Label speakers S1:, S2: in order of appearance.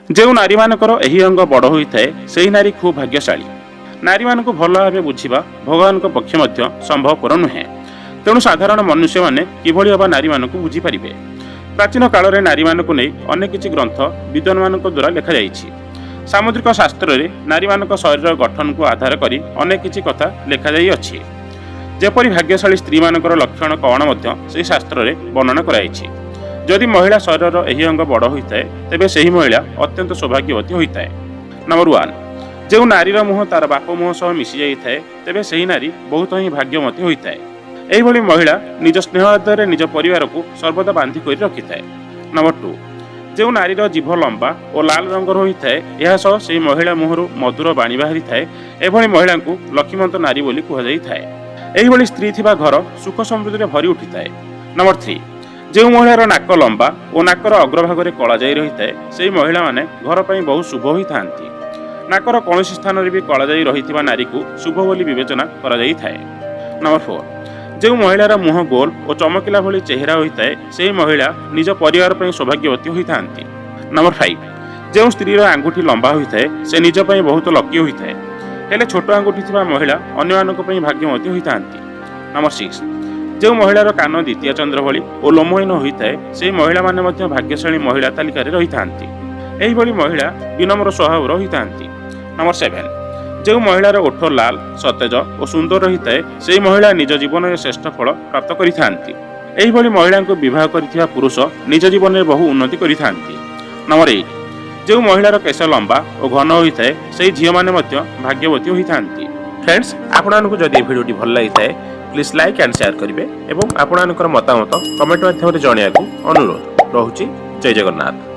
S1: जो नारी मानकर एही अंग बड़ होइଥାଏ ସେହି नारी खूब भाग्यशाली। नारी मानक भल भाव बुझा भगवान पक्ष संभवपर नुहे। तेणु साधारण मनुष्य मैंने किभଳି हवा नारी मानक बुझीपारे। प्राचीन काल में नारी मानक नहीं अनेक किछि ग्रंथ विद्वान मान द्वारा लिखा जाइछि। सामुद्रिक शास्त्र में नारी मानक शरीर गठन को आधार करी अनेक किछि कथा लिखा जाई अछि। जेपरि भाग्यशाली स्त्री मानकर लक्षण कौन से शास्त्र में वर्णना कराइछि। जदि महिला शरीर यही अंग बड़ होता है तेबे सही महिला अत्यंत सौभाग्यवती होता है। नंबर 1, जो नारीर मुह तार बाप मुह सह मिसी जाए तेबे सही नारी बहुत ही भाग्यवती होता है। यही महिला निज स्नेह आदर निज परिवार को सर्वदा बांधि कर रखि थाए। नंबर 2, जो नारीर जीभ लंबा और लाल रंगर होता है यह सह से महिला मुहर मधुर बाणी बाहरी थाए। एभली महिला को लक्ष्मीवंत नारी बोली कहुए। यही स्त्री थिबा घर सुख समृद्धि भरी उठी थाए। नंबर 3, जो महिलार नाक लंबा और नाकर अग्रभाग में कला जाई रही है से महिला माने घर पर बहुत शुभ होई थांती। नाकर कौन स्थान में भी कला जाई रही नारी को शुभ बोली विवेचना करा जाई थाए। नंबर 4, जो महिलार मुह गोल और चमकिला भली चेहरा होता है से महिला निज परिवार पर सौभाग्यवती होई थांती। नंबर 5, जो स्त्रीर आंगुठी लंबा होता है से निज पर बहुत लकी होता है हेले छोट आंगुठी थिबा महिला अन्य मानक पर भाग्यवती होई थांती। नंबर 6, जो महिलार कान द्वितीय चंद्र भली और लोमहीन होता है से महिला माने मध्य भाग्यशाली महिला तालिकार रही थांती। एही महिला विनम्र स्वभाव रही थांती। नंबर 7, जो महिलार ओठ लाल सतेज और सुंदर रही है से महिला निज जीवन में श्रेष्ठ फल प्राप्त करी थांती। एही महिला को विवाह करिथिबा पुरुष निज जीवन में बहु उन्नति करी थांती। नंबर 8, जो महिलार केश लंबा और घन होता है से झील मैंने भाग्यवती होई थांती। फ्रेंड्स, आपको जदि भिडियोटी भल लगी है प्लीज लाइक एंड शेयर करेंगे और आपणकर मतामत कमेंट माध्यम जनवाक अनुरोध। रोची जय जगन्नाथ।